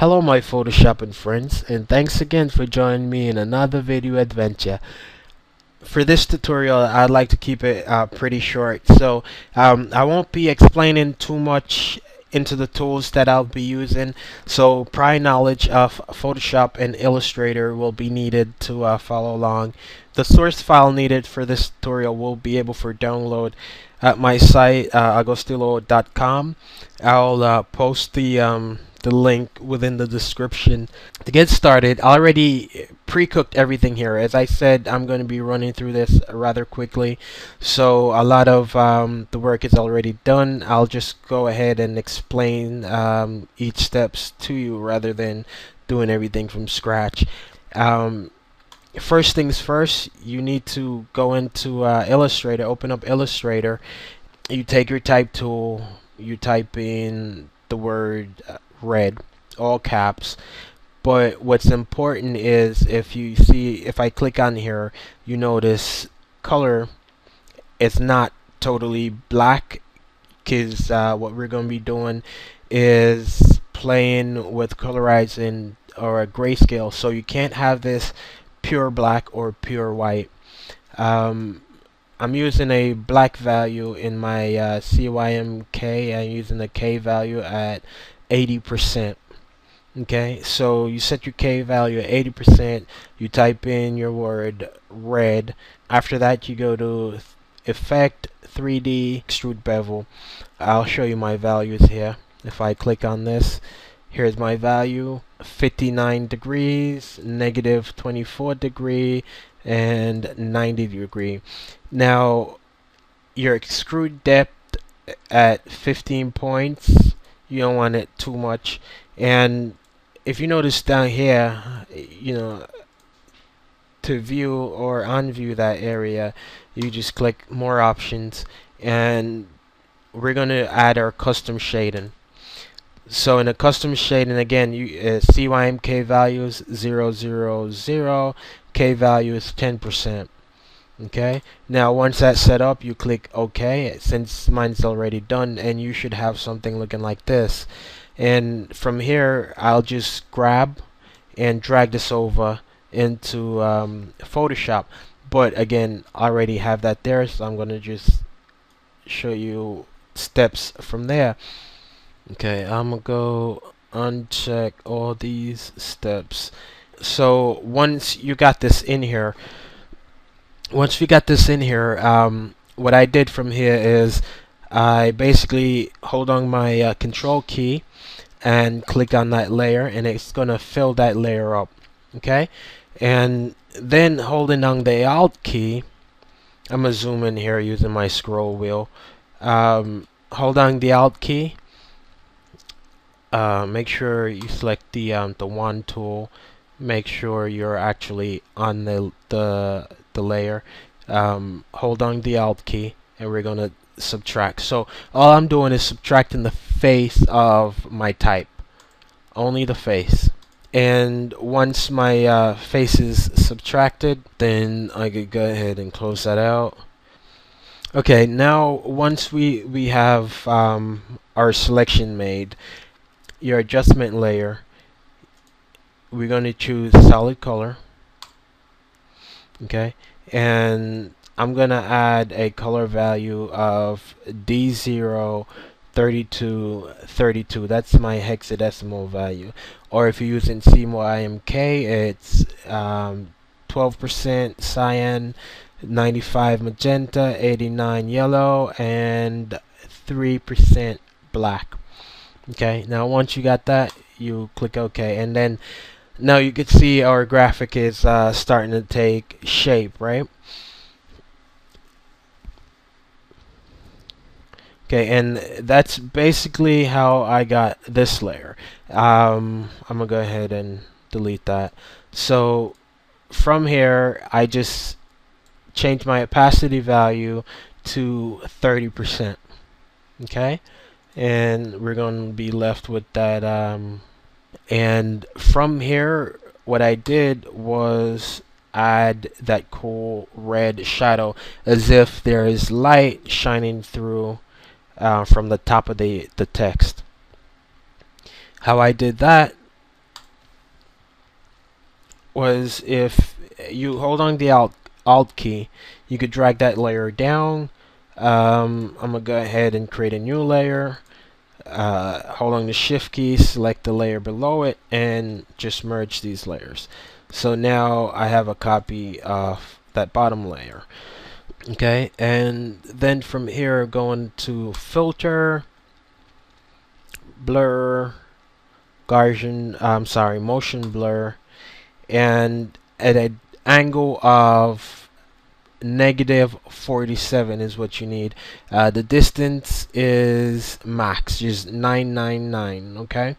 Hello my Photoshopping friends, and thanks again for joining me in another video adventure. For this tutorial, I'd like to keep it pretty short, so I won't be explaining too much into the tools that I'll be using, so prior knowledge of Photoshop and Illustrator will be needed to follow along. The source file needed for this tutorial will be able for download at my site, agostillo.com. I'll post the link within the description. To get started, I already pre-cooked everything here. As I said, I'm going to be running through this rather quickly, so a lot of the work is already done. I'll just go ahead and explain each steps to you rather than doing everything from scratch. First things first, you need to go into Illustrator, open up Illustrator. You take your type tool, you type in the word red, all caps. But what's important is if I click on here, you notice color is not totally black, because what we're going to be doing is playing with colorizing or a grayscale, so you can't have this pure black or pure white. I'm using a black value in my CYMK. I'm using the K value at 80%. Okay, so you set your K value at 80%. You type in your word red. After that, you go to Effect, 3D, Extrude Bevel. I'll show you my values here. If I click on this, here's my value: 59 degrees, negative 24 degree, and 90 degree. Now, your extrude depth at 15 points. You don't want it too much. And if you notice down here, to view or unview that area, you just click more options, and we're going to add our custom shading. So in the custom shading, again, CYMK value is 000, K value is 10%. Okay, now once that's set up, you click OK, since mine's already done, and you should have something looking like this. And from here, I'll just grab and drag this over into Photoshop. But again, I already have that there, so I'm gonna just show you steps from there. Okay, I'm gonna go uncheck all these steps. So once you got this in here, what I did from here is I basically hold on my control key and click on that layer, and it's gonna fill that layer up. Okay, and then holding on the Alt key, I'm gonna zoom in here using my scroll wheel. Hold on the Alt key. Make sure you select the wand tool. Make sure you're actually on the layer. Hold on the Alt key, and we're gonna subtract. So all I'm doing is subtracting the face of my type, only the face. And once my face is subtracted, then I could go ahead and close that out. Okay, now once we have our selection made, your adjustment layer, we're going to choose solid color. Okay, and I'm gonna add a color value of D0 3232. That's my hexadecimal value. Or if you're using CMYMK, it's 12% cyan, 95 magenta, 89 yellow, and 3% black. Okay, now once you got that, you click OK, and then now you can see our graphic is starting to take shape, right? Okay, and that's basically how I got this layer. I'm gonna go ahead and delete that. So from here, I just change my opacity value to 30%. Okay, and we're going to be left with that. And from here, what I did was add that cool red shadow, as if there is light shining through from the top of the text. How I did that was if you hold on the alt key, you could drag that layer down. I'm gonna go ahead and create a new layer. Hold on the shift key, select the layer below it, and just merge these layers. So now I have a copy of that bottom layer. Okay, and then from here going to filter, blur, Gaussian, motion blur, and at an angle of -47 is what you need. The distance is max, just 999. Okay,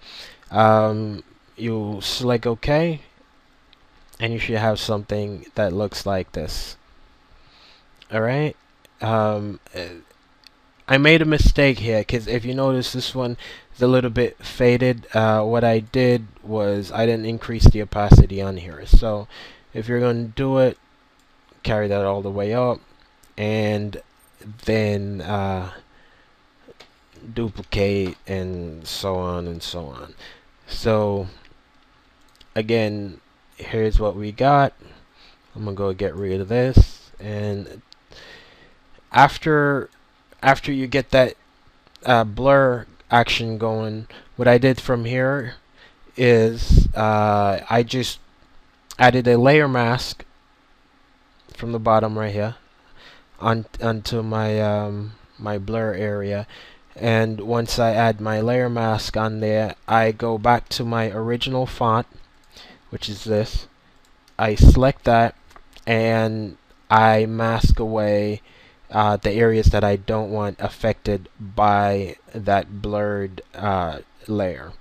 you select OK, and you should have something that looks like this. All right. I made a mistake here because if you notice, this one is a little bit faded. What I did was I didn't increase the opacity on here. So if you're going to do it, carry that all the way up, and then duplicate, and so on and so on. So again, here's what we got. I'm gonna go get rid of this, and after you get that blur action going, what I did from here is I just added a layer mask from the bottom right here onto my my blur area. And once I add my layer mask on there, I go back to my original font, which is this. I select that, and I mask away the areas that I don't want affected by that blurred layer.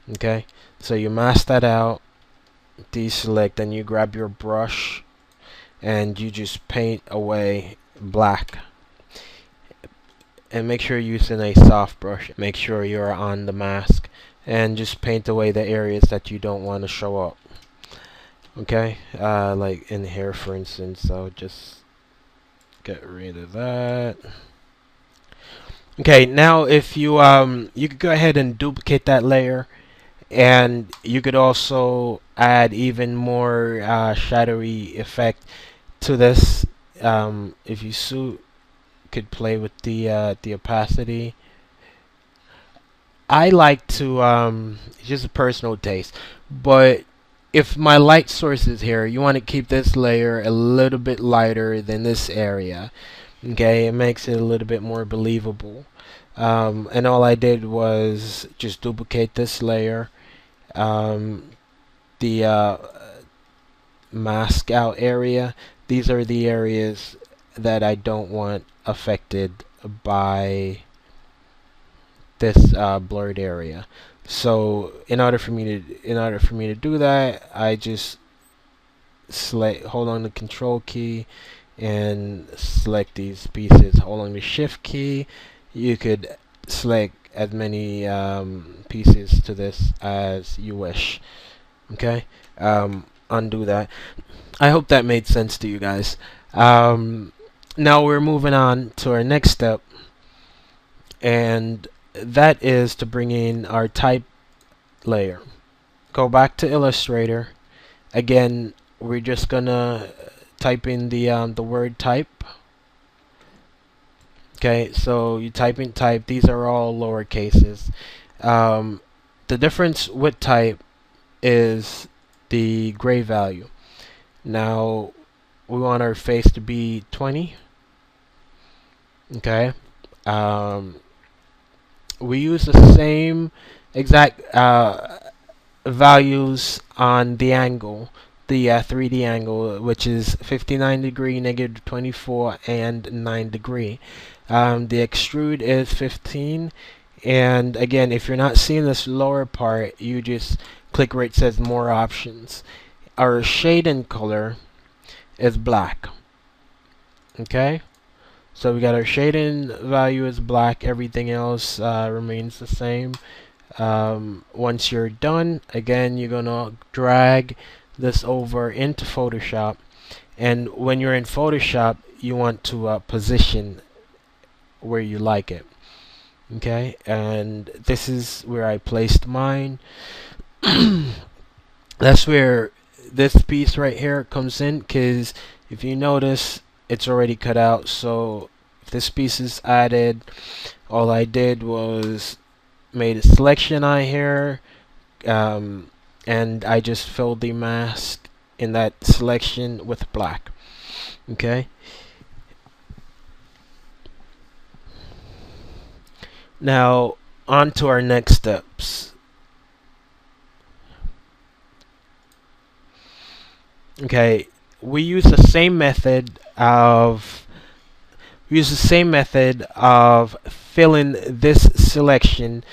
Okay, so you mask that out, deselect, and you grab your brush and you just paint away black. And make sure you're using a soft brush. Make sure you're on the mask, and just paint away the areas that you don't want to show up. Okay, like in here, for instance. So just get rid of that. Okay, now if you you could go ahead and duplicate that layer, and you could also add even more shadowy effect to this. If you could play with the opacity. I like to it's just a personal taste, but if my light source is here, you want to keep this layer a little bit lighter than this area. Okay, it makes it a little bit more believable. And all I did was just duplicate this layer, the mask out area. These are the areas that I don't want affected by this blurred area. So in order for me to do that, I just hold on the control key and select these pieces. Hold on the shift key. You could select as many pieces to this as you wish. Okay, undo that. I hope that made sense to you guys. Now we're moving on to our next step, and that is to bring in our type layer. Go back to Illustrator. Again, we're just gonna type in the word type. Okay, so you type in type. These are all lower cases. The difference with type is the gray value. Now we want our face to be 20. Okay. We use the same exact values on the angle, the 3D angle, which is 59 degree, -24, and 9 degree. The extrude is 15, and again, if you're not seeing this lower part, you just click where it says more options. Our shade and color is black. Okay, so we got our shading value is black. Everything else remains the same. Once you're done, again, you're gonna drag this over into Photoshop, and when you're in Photoshop, you want to position where you like it. Okay, and this is where I placed mine. That's where this piece right here comes in, because if you notice, it's already cut out. So if this piece is added, all I did was made a selection eye here, and I just filled the mask in that selection with black. Okay. Now on to our next steps. Okay, we use the same method of filling this selection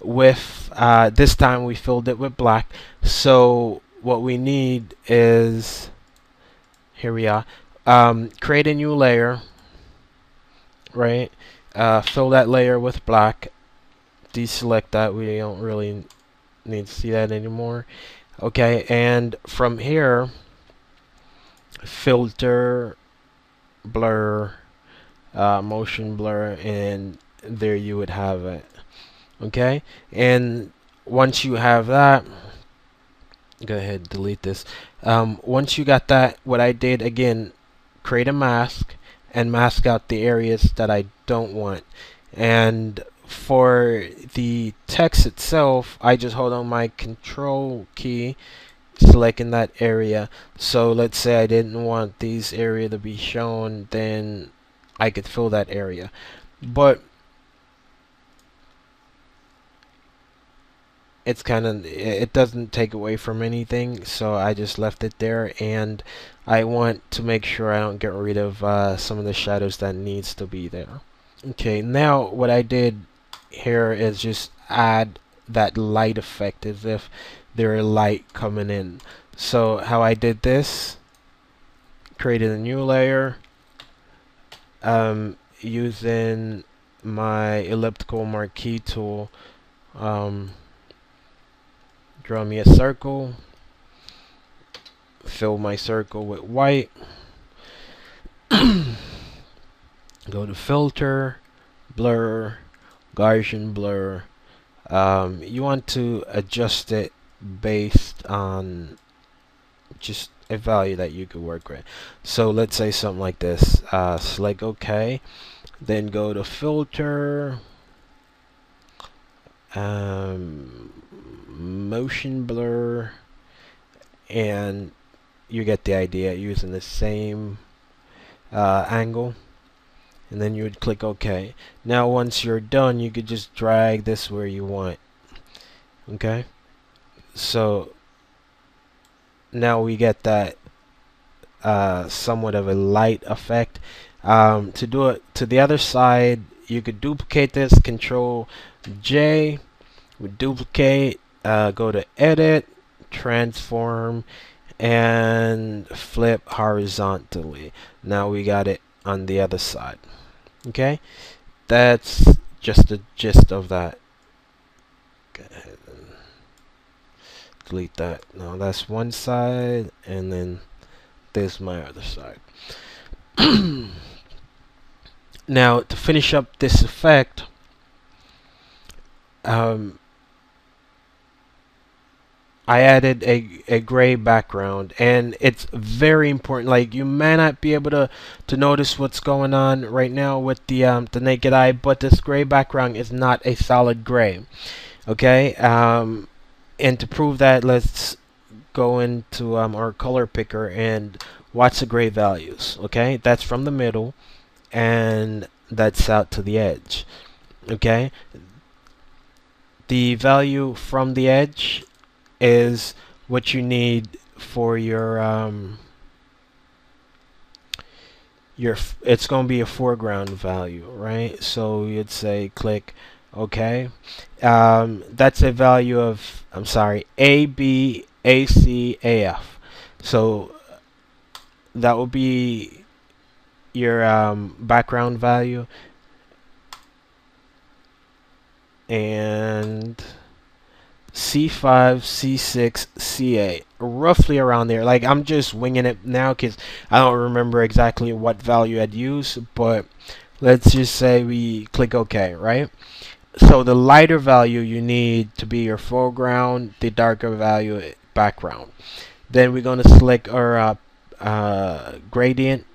with this time we filled it with black. So what we need is, here we are, create a new layer, right? Fill that layer with black, deselect that, we don't really need to see that anymore. Okay, and from here, filter, blur, motion blur, and there you would have it. Okay, and once you have that, go ahead, delete this. Once you got that, what I did again, create a mask and mask out the areas that I don't want. And for the text itself, I just hold on my control key, selecting that area. So let's say I didn't want these area to be shown, then I could fill that area. But it's it doesn't take away from anything, so I just left it there. And I want to make sure I don't get rid of some of the shadows that needs to be there. Okay, now what I did here is just add that light effect as if there are light coming in. So how I did this, created a new layer, using my elliptical marquee tool, draw me a circle, fill my circle with white, go to filter, blur, Gaussian blur. You want to adjust it based on just a value that you could work with. So let's say something like this. Select OK, then go to filter, motion blur, and you get the idea, using the same angle. And then you would click OK. Now once you're done, you could just drag this where you want. Okay, so now we get that somewhat of a light effect. To do it to the other side, you could duplicate this, Control J, would duplicate, go to Edit, Transform, and flip horizontally. Now we got it on the other side. Okay, that's just the gist of that. Go ahead and delete that. Now that's one side, and then there's my other side. Now to finish up this effect, I added a gray background, and it's very important. Like, you may not be able to notice what's going on right now with the naked eye, but this gray background is not a solid gray. Okay, and to prove that, let's go into our color picker and watch the gray values. Okay, that's from the middle, and that's out to the edge. Okay, the value from the edge is what you need for your it's going to be a foreground value, right? So you'd say click OK. That's a value of, I'm sorry, A, B, A, C, A, F. So that will be your background value, and C5, C6, C8, roughly around there. Like, I'm just winging it now because I don't remember exactly what value I'd use, but let's just say we click OK, right? So the lighter value you need to be your foreground, the darker value background. Then we're going to select our gradient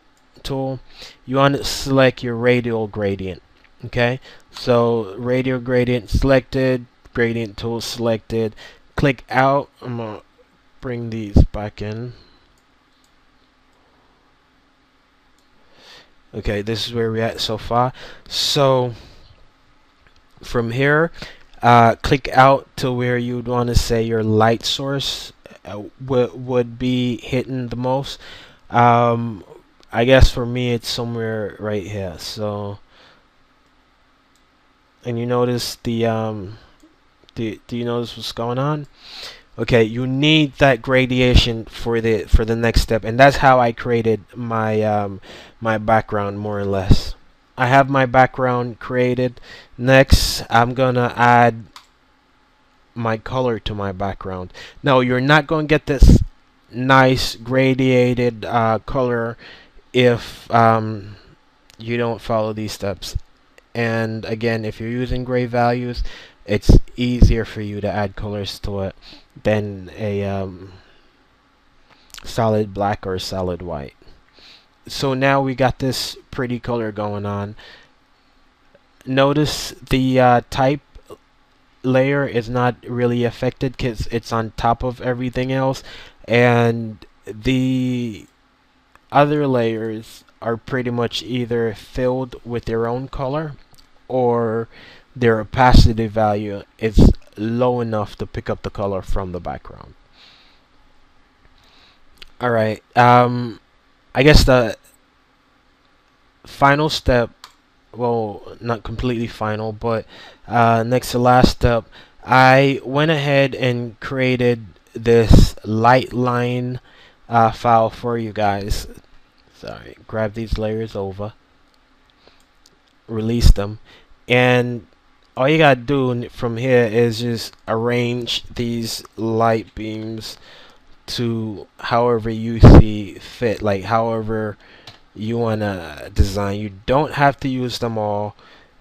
tool. You want to select your radial gradient. Okay, so radial gradient selected, gradient tool selected. Click out. I'm gonna bring these back in. Okay, this is where we're at so far. So from here, click out to where you'd want to say your light source would be hitting the most. I guess for me it's somewhere right here. So, and you notice do you notice what's going on? Okay, you need that gradation for the next step, and that's how I created my background, more or less. I have my background created. Next, I'm gonna add my color to my background. Now, you're not gonna get this nice gradiated color if you don't follow these steps. And again, if you're using gray values, it's easier for you to add colors to it than a solid black or solid white. So now we got this pretty color going on. Notice the type layer is not really affected because it's on top of everything else, and the other layers are pretty much either filled with their own color or their opacity value is low enough to pick up the color from the background. Alright, I guess the final step, well, not completely final, but next to last step, I went ahead and created this light line file for you guys. Sorry, grab these layers over, release them, and all you gotta do from here is just arrange these light beams to however you see fit, like however you wanna design. You don't have to use them all.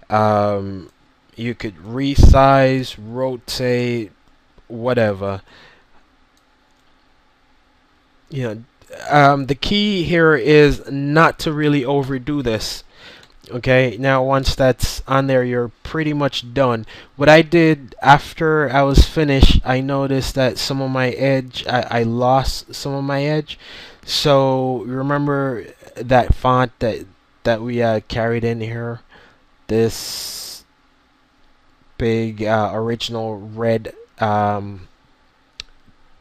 You could resize, rotate, whatever. You know, the key here is not to really overdo this. Okay, now once that's on there, you're pretty much done. What I did after I was finished, I noticed that some of my edge, I lost some of my edge. So remember that font that we carried in here, this big original red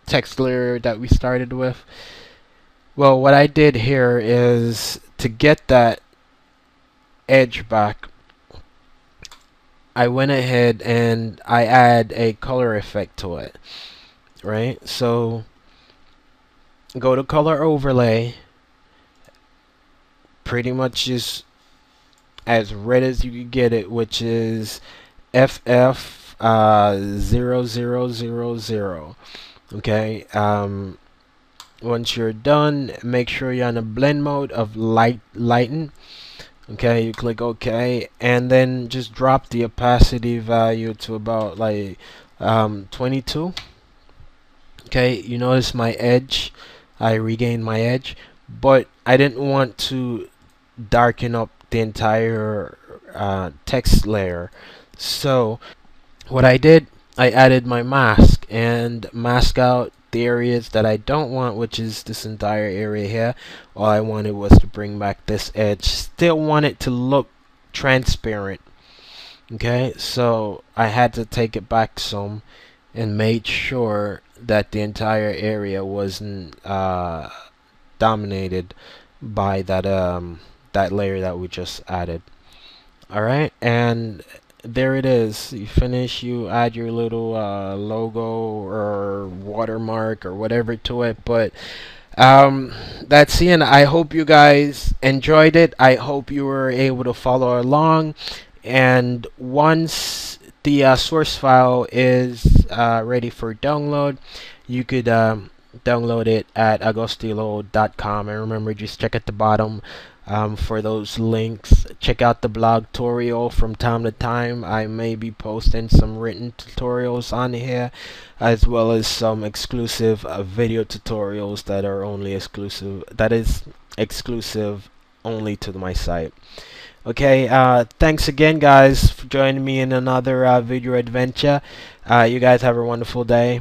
text layer that we started with. Well, what I did here is to get that edge back, I went ahead and I add a color effect to it, right? So go to color overlay, pretty much just as red as you can get it, which is FF 0000. Okay, once you're done, make sure you're on a blend mode of lighten. Okay, you click OK, and then just drop the opacity value to about like 22. Okay, you notice my edge, I regained my edge, but I didn't want to darken up the entire text layer. So what I did, I added my mask and mask out the areas that I don't want, which is this entire area here. All I wanted was to bring back this edge. Still want it to look transparent. Okay, so I had to take it back some and made sure that the entire area wasn't dominated by that layer that we just added. Alright, and there it is. You finish, you add your little logo or watermark or whatever to it, but that's the end. I hope you guys enjoyed it. I hope you were able to follow along, and once the source file is ready for download, you could download it at agostilo.com, and remember, just check at the bottom for those links. Check out the blog tutorial from time to time. I may be posting some written tutorials on here, as well as some exclusive video tutorials that are only exclusive. That is exclusive only to my site. Okay, thanks again, guys, for joining me in another video adventure. You guys have a wonderful day.